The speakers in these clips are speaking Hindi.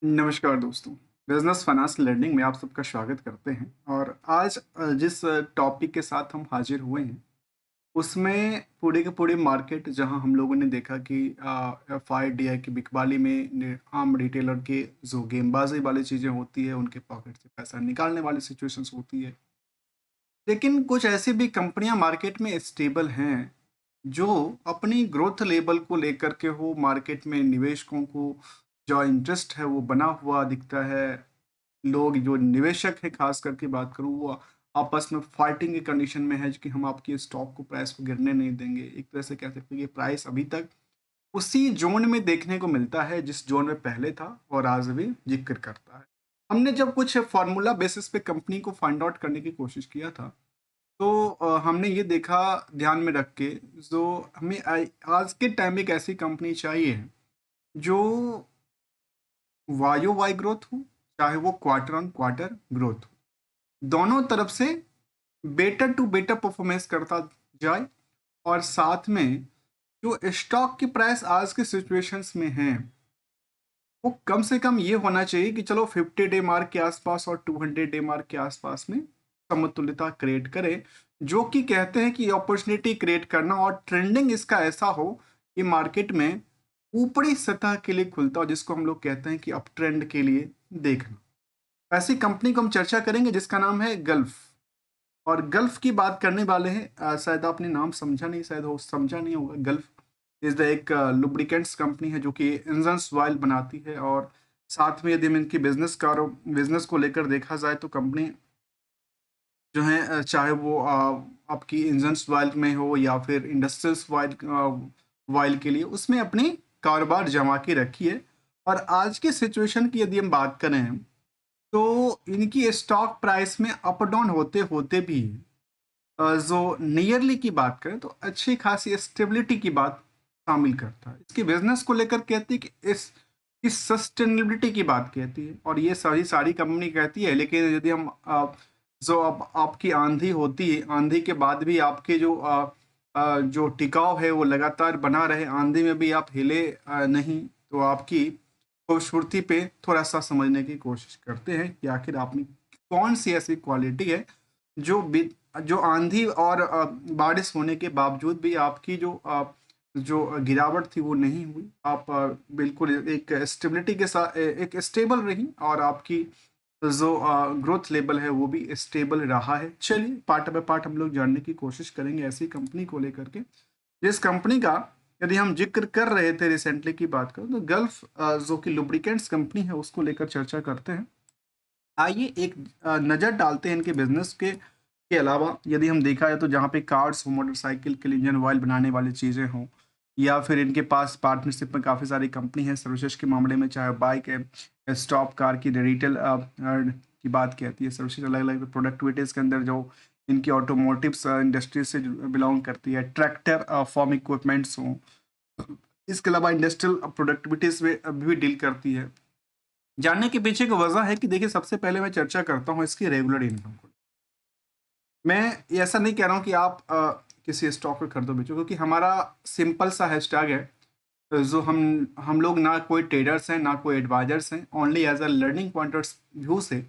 नमस्कार दोस्तों, बिजनेस फाइनेंस लर्निंग में आप सबका स्वागत करते हैं। और आज जिस टॉपिक के साथ हम हाजिर हुए हैं उसमें पूरे के पूरे मार्केट, जहां हम लोगों ने देखा कि एफआईडीआई की बिकवाली में आम रिटेलर के जो गेमबाजी वाली चीज़ें होती है, उनके पॉकेट से पैसा निकालने वाली सिचुएशंस होती है। लेकिन कुछ ऐसी भी कंपनियां मार्केट में स्टेबल हैं जो अपनी ग्रोथ लेवल को लेकर के हो, मार्केट में निवेशकों को जो इंटरेस्ट है वो बना हुआ दिखता है। लोग जो निवेशक है, खास करके बात करूँ, वो आपस में फाइटिंग की कंडीशन में है कि हम आपके स्टॉक को, प्राइस को गिरने नहीं देंगे। एक तरह से कह सकते हैं कि प्राइस अभी तक उसी जोन में देखने को मिलता है जिस जोन में पहले था और आज भी जिक्र करता है। हमने जब कुछ फार्मूला बेसिस पे कंपनी को फाइंड आउट करने की कोशिश किया था, तो हमने ये देखा, ध्यान में रख के, जो हमें आज के टाइम में एक ऐसी कंपनी चाहिए जो वायो वाई ग्रोथ हो, चाहे वो क्वार्टर ऑन क्वार्टर ग्रोथ हो, दोनों तरफ से बेटर टू बेटर परफॉर्मेंस करता जाए। और साथ में जो स्टॉक की प्राइस आज के सिचुएशंस में है, वो कम से कम ये होना चाहिए कि चलो 50 डे मार्क के आसपास और 200 डे मार्क के आसपास में समतुल्यता क्रिएट करे, जो कि कहते हैं कि अपॉर्चुनिटी क्रिएट करना और ट्रेंडिंग इसका ऐसा हो कि मार्केट में ऊपरी सतह के लिए खुलता हो, जिसको हम लोग कहते हैं कि अप ट्रेंड के लिए देखना। ऐसी कंपनी को हम चर्चा करेंगे जिसका नाम है गल्फ। और गल्फ की बात करने वाले हैं, शायद आपने नाम समझा नहीं, शायद हो समझा नहीं होगा। गल्फ इज द एक लुब्रिकेंट्स कंपनी है जो कि इंजन्स ऑयल बनाती है। और साथ में यदि हम इनकी बिजनेस को लेकर देखा जाए तो कंपनी जो है, चाहे वो आपकी इंजन्स ऑयल में हो या फिर इंडस्ट्रियल्स ऑयल के लिए, उसमें अपनी कारोबार जमा के रखी है। और आज के सिचुएशन की यदि हम बात करें तो इनकी स्टॉक प्राइस में अप डाउन होते होते भी जो नियरली की बात करें तो अच्छी खासी स्टेबिलिटी की बात शामिल करता है। इसकी बिजनेस को लेकर कहती है कि इस सस्टेनेबिलिटी की बात कहती है, और ये सारी सारी कंपनी कहती है। लेकिन यदि हम जो अब आपकी आंधी होती है, आंधी के बाद भी आपके जो टिकाव है वो लगातार बना रहे, आंधी में भी आप हिले नहीं, तो आपकी खूबसूरती पे थोड़ा सा समझने की कोशिश करते हैं कि आखिर आप में कौन सी ऐसी क्वालिटी है जो जो आंधी और बारिश होने के बावजूद भी आपकी जो गिरावट थी वो नहीं हुई। आप बिल्कुल एक स्टेबिलिटी के साथ एक स्टेबल रही, और आपकी जो ग्रोथ लेवल है वो भी स्टेबल रहा है। चलिए पार्ट बाय पार्ट हम लोग जानने की कोशिश करेंगे ऐसी कंपनी को लेकर के, जिस कंपनी का यदि हम जिक्र कर रहे थे रिसेंटली की बात करें तो गल्फ जो कि लुब्रिकेंट्स कंपनी है, उसको लेकर चर्चा करते हैं। आइए एक नज़र डालते हैं इनके बिजनेस के अलावा। यदि हम देखा जाए तो जहाँ पे कार्स हो, मोटरसाइकिल के लिए इंजन ऑयल बनाने वाली चीज़ें हों, या फिर इनके पास पार्टनरशिप में काफ़ी सारी कंपनी है सर्विसेज के मामले में, चाहे बाइक है, स्टॉप कार की रिटेल की बात कहती है, सर्विसेज अलग अलग प्रोडक्टिविटीज़ के अंदर जो इनकी ऑटोमोटिव्स इंडस्ट्री से बिलोंग करती है, ट्रैक्टर फार्म इक्विपमेंट्स हों, इसके अलावा इंडस्ट्रियल प्रोडक्टिविटीज़ में भी डील करती है। जानने के पीछे की वजह है कि देखिए, सबसे पहले मैं चर्चा करता हूँ इसकी रेगुलर इनकम को। मैं ये ऐसा नहीं कह रहा हूँ कि आप किसी स्टॉक को खरीदो बेचो, क्योंकि हमारा सिंपल सा हैशटैग है, जो हम लोग ना कोई ट्रेडर्स हैं ना कोई एडवाइजर्स हैं, only as a learning point of view से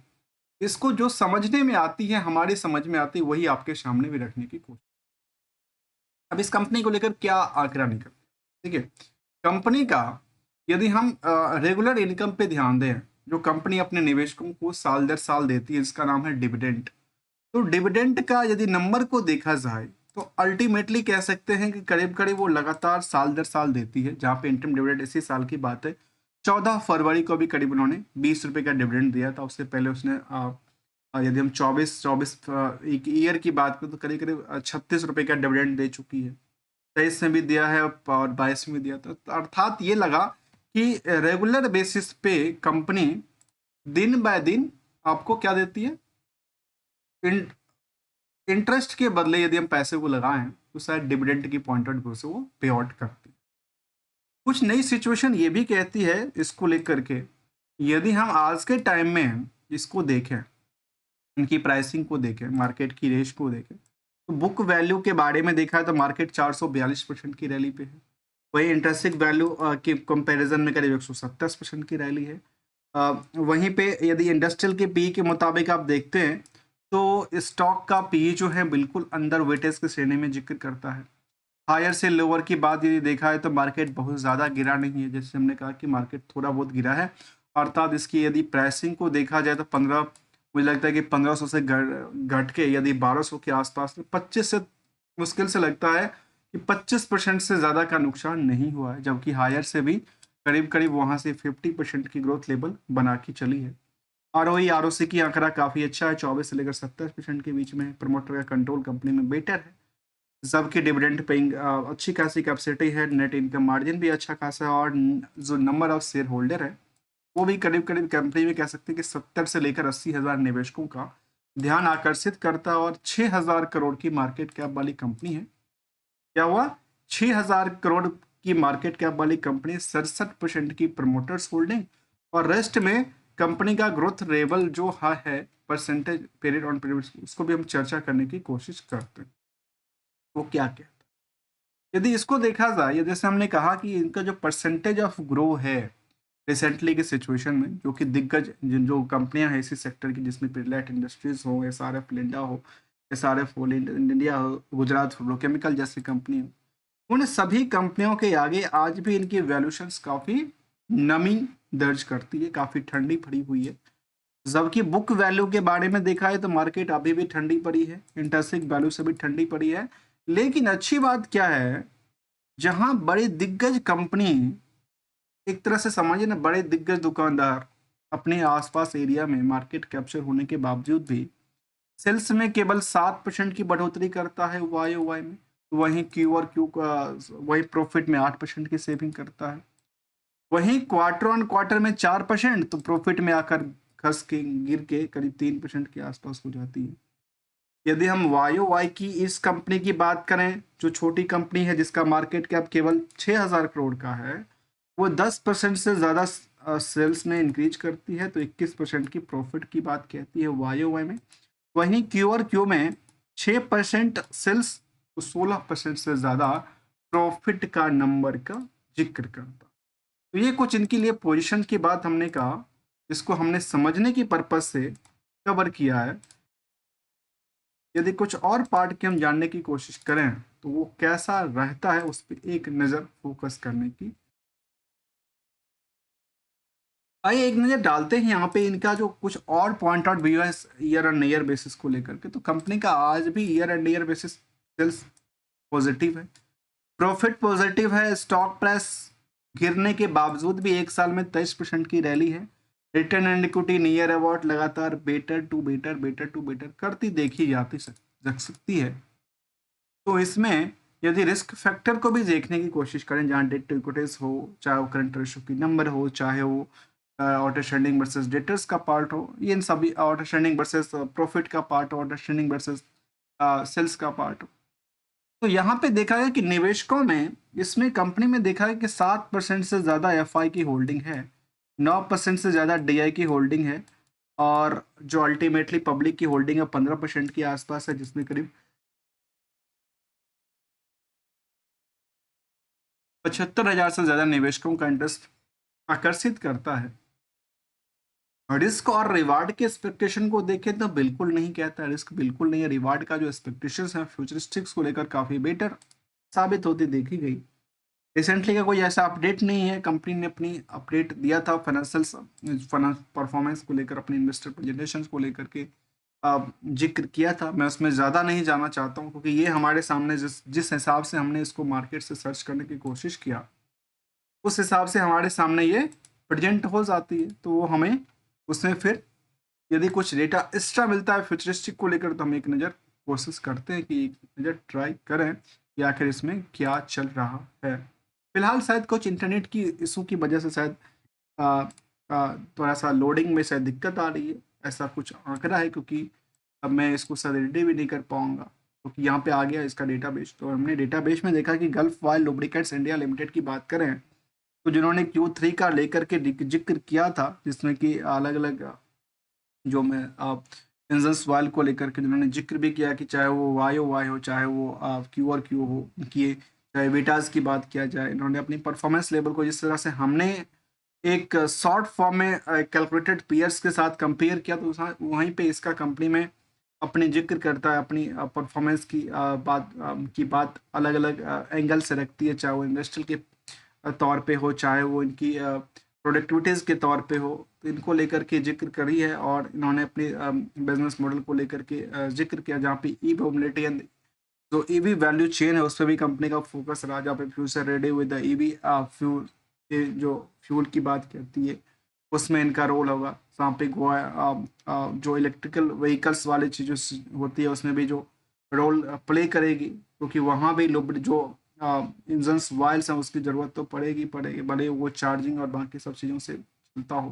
इसको जो समझने में आती है, हमारी समझ में आती है, वही आपके सामने भी रखने की कोशिश। अब इस कंपनी को लेकर क्या आंकड़ा निकलता है, ठीक है। कंपनी का यदि हम रेगुलर इनकम पे ध्यान दें, जो कंपनी अपने निवेशकों को साल दर साल देती है, इसका नाम है डिविडेंड। तो डिविडेंड का यदि नंबर को देखा जाए तो अल्टीमेटली कह सकते हैं कि करीब करीब वो लगातार साल दर साल देती है। जहाँ पे इंटरम डिविडेंड इसी साल की बात है, 14 फरवरी को भी करीब उन्होंने 20 रुपए का डिविडेंड दिया था। उससे पहले उसने यदि हम चौबीस चौबीस एक ईयर की बात करें तो करीब करीब 36 रुपए का डिविडेंड दे चुकी है। 23 में भी दिया है और 22 में भी दिया था। तो अर्थात ये लगा कि रेगुलर बेसिस पे कंपनी दिन बाय दिन आपको क्या देती है, इंटरेस्ट के बदले यदि हम पैसे को लगाएं तो शायद डिविडेंड की पॉइंट ऑफ व्यू से वो पे आउट करती है। कुछ नई सिचुएशन ये भी कहती है इसको लेकर के, यदि हम आज के टाइम में इसको देखें, इनकी प्राइसिंग को देखें, मार्केट की रेश को देखें, तो बुक वैल्यू के बारे में देखा है तो मार्केट 442% की रैली पे है। वही इंटरेस्टिक वैल्यू के कंपैरिजन में करीब 127% की रैली है। वहीं पे यदि इंडस्ट्रियल के पी के मुताबिक आप देखते हैं तो स्टॉक का पी जो है बिल्कुल अंडर वेटेज की श्रेणी में जिक्र करता है। हायर से लोअर की बात यदि देखा है तो मार्केट बहुत ज़्यादा गिरा नहीं है, जैसे हमने कहा कि मार्केट थोड़ा बहुत गिरा है, अर्थात इसकी यदि प्राइसिंग को देखा जाए तो 15, मुझे लगता है कि 1500 से घट के यदि 1200 के आसपास, 25 से मुश्किल से लगता है कि 25% से ज़्यादा का नुकसान नहीं हुआ है, जबकि हायर से भी करीब करीब वहाँ से 50% की ग्रोथ लेवल बना के चली है। आरओई आरओसी की आंकड़ा काफ़ी अच्छा है, 24 से लेकर 70% के बीच में है। प्रमोटर का कंट्रोल कंपनी में बेटर है, सबके डिविडेंड पेइंग अच्छी खासी कैपेसिटी है, नेट इनकम मार्जिन भी अच्छा खासा है, और जो नंबर ऑफ शेयर होल्डर है वो भी करीब करीब कंपनी में कह सकते हैं कि 70 से लेकर 80,000 निवेशकों का ध्यान आकर्षित करता है, और 6,000 करोड़ की मार्केट कैप वाली कंपनी है। क्या हुआ? 6,000 करोड़ की मार्केट कैप वाली कंपनी, 67% की प्रमोटर्स होल्डिंग, और रेस्ट में कंपनी का ग्रोथ लेवल जो है परसेंटेज पीरियड ऑन पीरियड, उसको भी हम चर्चा करने की कोशिश करते हैं। वो क्या क्या, यदि इसको देखा जाए, या जैसे हमने कहा कि इनका जो परसेंटेज ऑफ ग्रो है रिसेंटली के सिचुएशन में, जो कि दिग्गज जो कंपनियां हैं इसी सेक्टर की, जिसमें पिडलाइट इंडस्ट्रीज हो, एसआरएफ लिंडा हो, एसआरएफ इंडिया हो, गुजरात फ्लोरोकेमिकल जैसी कंपनी हो, उन सभी कंपनियों के आगे आज भी इनकी वैल्यूएशंस काफी नमी दर्ज करती है, काफी ठंडी पड़ी हुई है। जबकि बुक वैल्यू के बारे में देखा है तो मार्केट अभी भी ठंडी पड़ी है, इंटरेंसिक वैल्यू से भी ठंडी पड़ी है। लेकिन अच्छी बात क्या है, जहां बड़े दिग्गज कंपनी, एक तरह से समझिए ना, बड़े दिग्गज दुकानदार अपने आसपास एरिया में मार्केट कैप्चर होने के बावजूद भी सेल्स में केवल 7% की बढ़ोतरी करता है वाई वाई में, वहीं क्यू और क्यू का, वहीं प्रॉफिट में 8% की सेविंग करता है, वहीं क्वार्टर ऑन क्वार्टर में 4%, तो प्रॉफिट में आकर खस के गिर के करीब 3% के आसपास हो जाती है। यदि हम वाई वाई की इस कंपनी की बात करें, जो छोटी कंपनी है जिसका मार्केट कैप केवल 6,000 करोड़ का है, वो 10% से ज़्यादा सेल्स में इंक्रीज करती है, तो 21% की प्रॉफिट की बात कहती है वाई वाई में। वहीं क्यू और क्यू में 6% सेल्स, तो 16% से ज़्यादा प्रॉफिट का नंबर का जिक्र करता। तो ये कुछ इनके लिए पोजीशन की बात हमने कहा, इसको हमने समझने की पर्पज से कवर किया है। यदि कुछ और पार्ट के हम जानने की कोशिश करें तो वो कैसा रहता है, उस पर एक नज़र फोकस करने की, आइए एक नज़र डालते हैं यहाँ पे। इनका जो कुछ और पॉइंट आउट व्यू है ईयर एंड ईयर बेसिस को लेकर के, तो कंपनी का आज भी year and year basis sales positive है, प्रॉफिट पॉजिटिव है, स्टॉक प्राइस गिरने के बावजूद भी एक साल में 23% की रैली है, return and equity near about लगातार better to better better to better करती देखी जाती जा सकती है। तो इसमें यदि रिस्क फैक्टर को भी देखने की कोशिश करें, जहाँ डेट टू इक्विटीज हो, चाहे वो करंट रेशियो की नंबर हो, चाहे वो आउटस्टैंडिंग वर्सेस डेटर्स का पार्ट हो, ये इन सभी आउटस्टैंडिंग वर्सेस प्रॉफिट का पार्ट हो, आउटस्टैंडिंग वर्सेस सेल्स का पार्ट हो, तो यहाँ पे देखा गया कि निवेशकों में, इसमें कंपनी में देखा है कि 7% से ज़्यादा एफआई की होल्डिंग है, 9% से ज़्यादा डीआई की होल्डिंग है, और जो अल्टीमेटली पब्लिक की होल्डिंग है 15% के आसपास है, जिसमें करीब 75,000 से ज़्यादा निवेशकों का इंटरेस्ट आकर्षित करता है। रिस्क और रिवार्ड के एक्सपेक्टेशन को देखें तो बिल्कुल नहीं कहता, रिस्क बिल्कुल नहीं है, रिवार्ड का जो एक्सपेक्टेशन है फ्यूचरिस्टिक्स को लेकर काफ़ी बेटर साबित होती देखी गई। रिसेंटली का कोई ऐसा अपडेट नहीं है, कंपनी ने अपनी अपडेट दिया था फाइनेंस परफॉर्मेंस को लेकर, अपने इन्वेस्टर प्रेजेंटेशन को लेकर के जिक्र किया था। मैं उसमें ज़्यादा नहीं जाना चाहता हूँ, क्योंकि ये हमारे सामने जिस जिस हिसाब से हमने इसको मार्केट से सर्च करने की कोशिश किया, उस हिसाब से हमारे सामने ये प्रेजेंट हो जाती है, तो वो हमें उसमें फिर यदि कुछ डेटा एक्स्ट्रा मिलता है फ्यूचरिस्टिक को लेकर, तो हम एक नज़र कोशिश करते हैं कि एक नज़र ट्राई करें कि आखिर इसमें क्या चल रहा है। फिलहाल शायद कुछ इंटरनेट की इशू की वजह से शायद थोड़ा सा लोडिंग में शायद दिक्कत आ रही है, ऐसा कुछ आंकड़ा है, क्योंकि अब मैं इसको शायद एडिट भी नहीं कर पाऊंगा, क्योंकि यहाँ पे आ गया इसका डेटाबेस। तो हमने डेटाबेस में देखा कि gulf while lubricants India limited की बात करें, तो जिन्होंने Q3 का लेकर के जिक्र किया था, जिसमें कि अलग अलग जो मैं इंजन्स वाइल को लेकर के जिन्होंने जिक्र भी किया कि चाहे वो वाई हो, चाहे वो क्यू और क्यू हो, इनकी चाहे वेटाज की बात किया जाए, इन्होंने अपनी परफॉर्मेंस लेवल को जिस तरह से हमने एक शॉर्ट फॉर्म में कैलकुलेटेड पीयर्स के साथ कंपेयर किया, तो वहीं पे इसका कंपनी में अपने जिक्र करता है, अपनी परफॉर्मेंस की बात अलग अलग एंगल से रखती है, चाहे वो इंडस्ट्रियल के तौर पे हो, चाहे वो इनकी प्रोडक्टिविटीज़ के तौर पे हो, तो इनको लेकर के जिक्र करी है। और इन्होंने अपने बिजनेस मॉडल को लेकर के जिक्र किया, जहाँ पे ई मोबिलिटी एंड जो ईवी वैल्यू चेन है उस पर भी कंपनी का फोकस रहा, जहाँ पे future ready with the EV fuel, ये जो फ्यूल की बात करती है उसमें इनका रोल होगा। जहाँ पे गोवा जो इलेक्ट्रिकल व्हीकल्स वाली चीज़ें होती है उसमें भी जो रोल प्ले करेगी, क्योंकि वहाँ भी लोग जो इंजन्स वाइल्स हैं उसकी ज़रूरत तो पड़ेगी पड़ेगी, भले वो चार्जिंग और बाकी सब चीज़ों से चलता हो।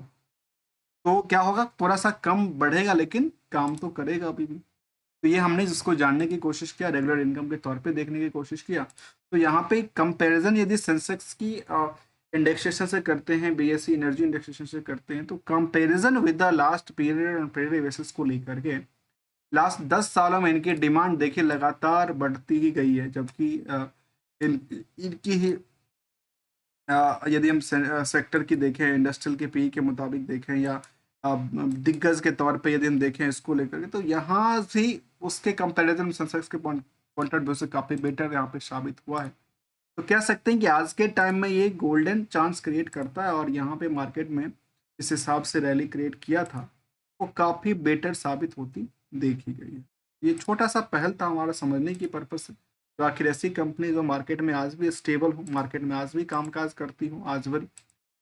तो क्या होगा, थोड़ा सा कम बढ़ेगा लेकिन काम तो करेगा अभी भी। तो ये हमने जिसको जानने की कोशिश किया, रेगुलर इनकम के तौर पे देखने की कोशिश किया। तो यहाँ पे कंपैरिजन यदि सेंसेक्स की इंडेक्सेशन से करते हैं, बीएससी एनर्जी इंडेक्सेशन से करते हैं, तो comparison with the last period and period basis को लेकर के लास्ट 10 सालों में इनकी डिमांड देखिए लगातार बढ़ती ही गई है, जबकि इनकी ही यदि हम सेक्टर की देखें, इंडस्ट्रियल के पी के मुताबिक देखें, या दिग्गज के तौर पे यदि हम देखें इसको लेकर के, तो यहाँ से उसके कंपैरिजन में सेंसेक्स के पॉइंट ऑफ व्यू से काफ़ी बेटर यहाँ पे साबित हुआ है। तो कह सकते हैं कि आज के टाइम में ये गोल्डन चांस क्रिएट करता है, और यहाँ पे मार्केट में इस हिसाब से रैली क्रिएट किया था वो काफ़ी बेटर साबित होती देखी गई है। ये छोटा सा पहल था हमारा समझने की पर्पज से, तो आखिर ऐसी कंपनी जो मार्केट में आज भी स्टेबल हो, मार्केट में आज भी कामकाज करती हो, आज भी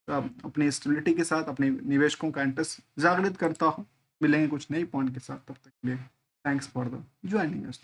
अपनी स्टेबिलिटी के साथ अपने निवेशकों का इंटरेस्ट जागृत करता हो। मिलेंगे कुछ नई पॉइंट के साथ, तब तक के लिए thanks for the joining us.